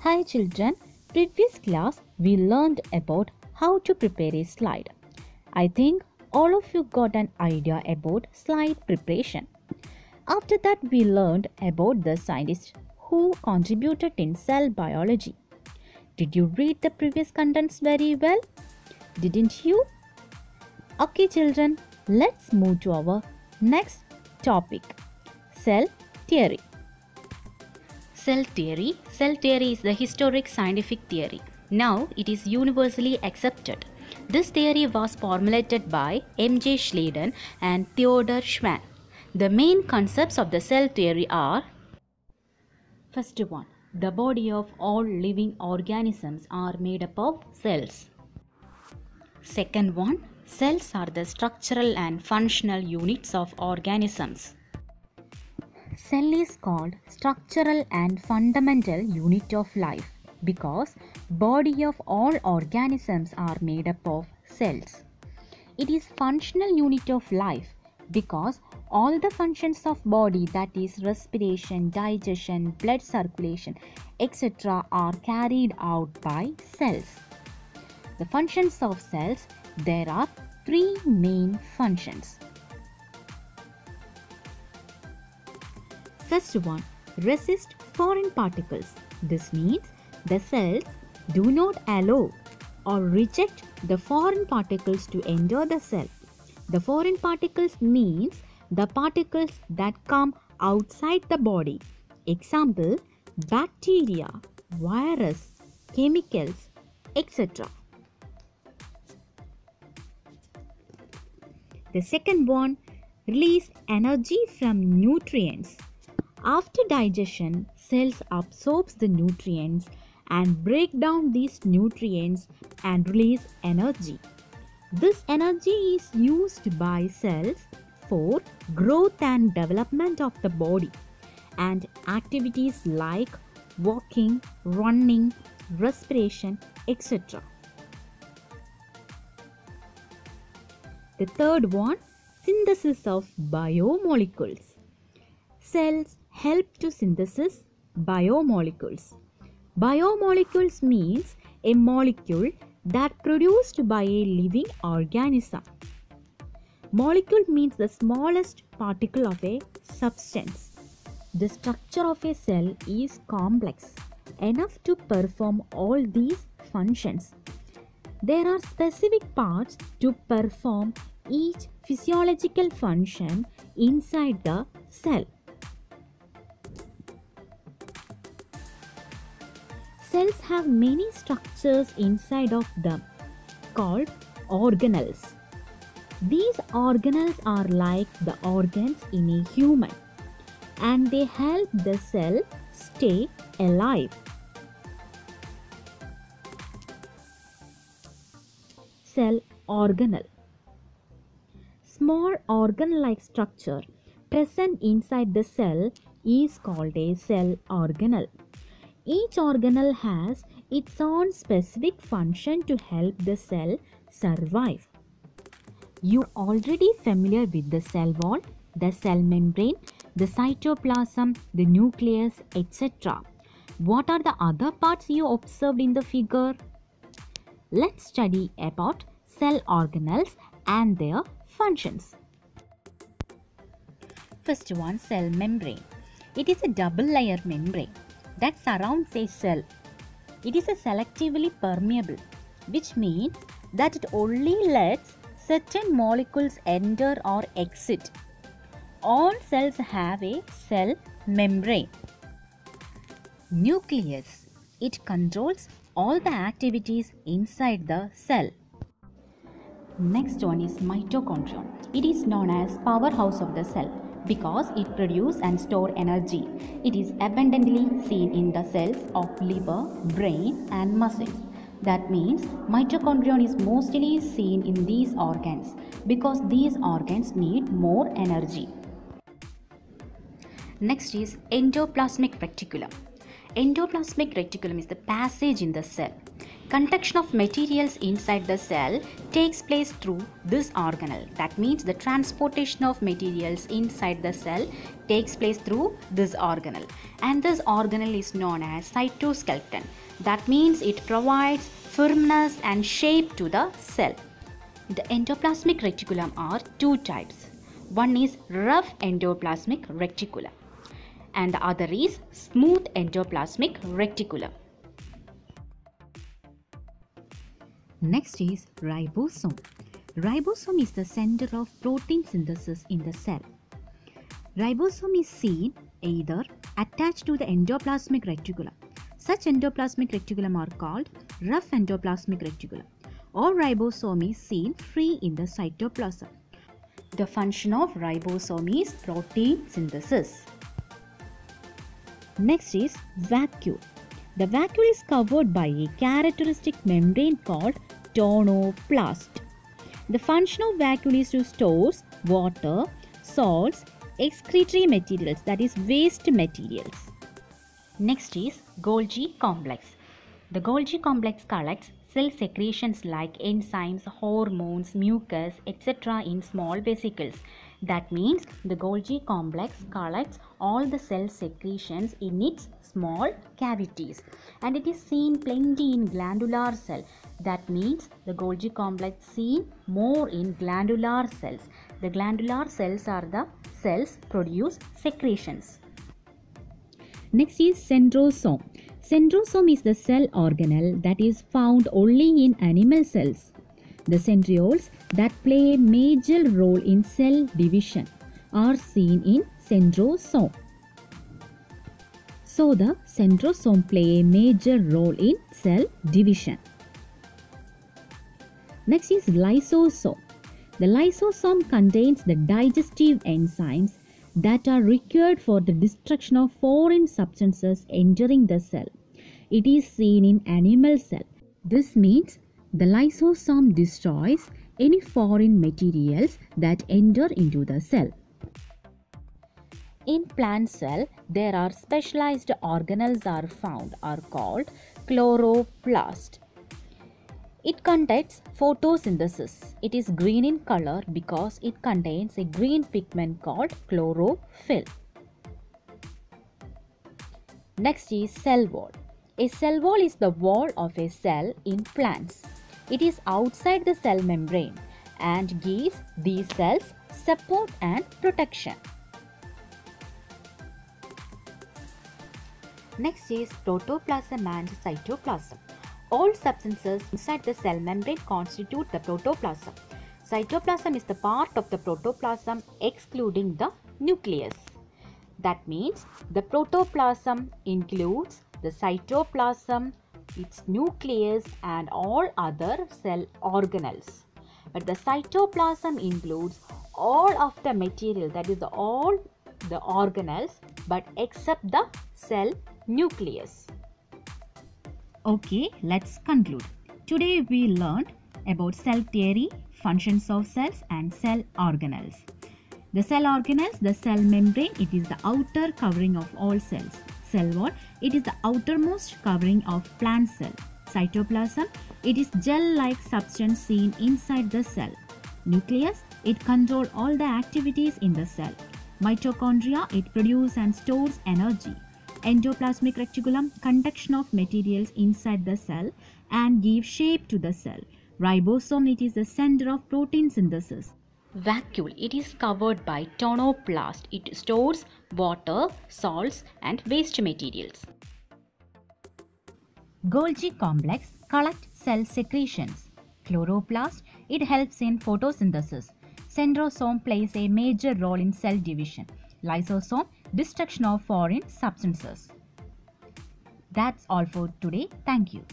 Hi children, previous class we learned about how to prepare a slide. I think all of you got an idea about slide preparation. After that we learned about the scientists who contributed in cell biology. Did you read the previous contents very well? Didn't you? Okay children, let's move to our next topic, cell theory. Cell theory is the historic scientific theory. Now it is universally accepted. This theory was formulated by M.J. Schleiden and Theodor Schwann. The main concepts of the cell theory are: first one, the body of all living organisms are made up of cells. Second one, cells are the structural and functional units of organisms. Cell is called structural and fundamental unit of life because body of all organisms are made up of cells. It is functional unit of life because all the functions of body, that is respiration, digestion, blood circulation, etc. are carried out by cells. The functions of cells, there are three main functions. First one, resist foreign particles. This means the cells do not allow or reject the foreign particles to enter the cell. The foreign particles means the particles that come outside the body. Example, bacteria, virus, chemicals, etc. The second one, release energy from nutrients. After digestion, cells absorb the nutrients and break down these nutrients and release energy. This energy is used by cells for growth and development of the body and activities like walking, running, respiration, etc. The third one, synthesis of biomolecules. Cells help to synthesis biomolecules. Biomolecules means a molecule that produced by a living organism. Molecule means the smallest particle of a substance. The structure of a cell is complex enough to perform all these functions. There are specific parts to perform each physiological function inside the cell. Cells have many structures inside of them called organelles. These organelles are like the organs in a human and they help the cell stay alive. Cell organelle. Small organ-like structure present inside the cell is called a cell organelle. Each organelle has its own specific function to help the cell survive. You are already familiar with the cell wall, the cell membrane, the cytoplasm, the nucleus, etc. What are the other parts you observed in the figure? Let's study about cell organelles and their functions. First one, cell membrane. It is a double layer membrane that surrounds a cell. It is a selectively permeable, which means that it only lets certain molecules enter or exit. All cells have a cell membrane. Nucleus. It controls all the activities inside the cell. Next one is mitochondrion. It is known as powerhouse of the cell because it produces and stores energy. It is abundantly seen in the cells of liver, brain and muscles. That means mitochondrion is mostly seen in these organs because these organs need more energy. Next is endoplasmic reticulum. Endoplasmic reticulum is the passage in the cell. Conduction of materials inside the cell takes place through this organelle. That means the transportation of materials inside the cell takes place through this organelle. And this organelle is known as cytoskeleton. That means it provides firmness and shape to the cell. The endoplasmic reticulum are two types. One is rough endoplasmic reticulum and the other is smooth endoplasmic reticulum. Next is ribosome. Ribosome is the center of protein synthesis in the cell. Ribosome is seen either attached to the endoplasmic reticulum. Such endoplasmic reticulum are called rough endoplasmic reticulum, or ribosome is seen free in the cytoplasm. The function of ribosome is protein synthesis. Next is vacuole. The vacuole is covered by a characteristic membrane called tonoplast. The function of vacuole is to store water, salts, excretory materials, that is waste materials. Next is Golgi complex. The Golgi complex collects cell secretions like enzymes, hormones, mucus, etc. in small vesicles. That means the Golgi complex collects all the cell secretions in its small cavities, and it is seen plenty in glandular cell. That means the Golgi complex seen more in glandular cells. The glandular cells are the cells produce secretions. Next is centrosome. Centrosome is the cell organelle that is found only in animal cells. The centrioles that play a major role in cell division are seen in centrosome. So the centrosome play a major role in cell division. Next is lysosome. The lysosome contains the digestive enzymes that are required for the destruction of foreign substances entering the cell. It is seen in animal cell. This means the lysosome destroys any foreign materials that enter into the cell. In plant cell, there are specialized organelles are called chloroplast. It contains photosynthesis. It is green in color because it contains a green pigment called chlorophyll. Next is cell wall. A cell wall is the wall of a cell in plants. It is outside the cell membrane and gives these cells support and protection. Next is protoplasm and cytoplasm. All substances inside the cell membrane constitute the protoplasm. Cytoplasm is the part of the protoplasm excluding the nucleus. That means the protoplasm includes the cytoplasm, its nucleus and all other cell organelles. But the cytoplasm includes all of the material, that is all the organelles, but except the cell nucleus. Okay, let's conclude. Today we learned about cell theory, functions of cells and cell organelles. The cell organelles, the cell membrane, it is the outer covering of all cells. Cell wall, it is the outermost covering of plant cell. Cytoplasm, it is gel-like substance seen inside the cell. Nucleus, it controls all the activities in the cell. Mitochondria, it produces and stores energy. Endoplasmic reticulum, conduction of materials inside the cell and give shape to the cell. Ribosome, it is the center of protein synthesis. Vacuole, it is covered by tonoplast. It stores water, salts and waste materials. Golgi complex collect cell secretions. Chloroplast, it helps in photosynthesis. Centrosome plays a major role in cell division. Lysosome, destruction of foreign substances. That's all for today. Thank you.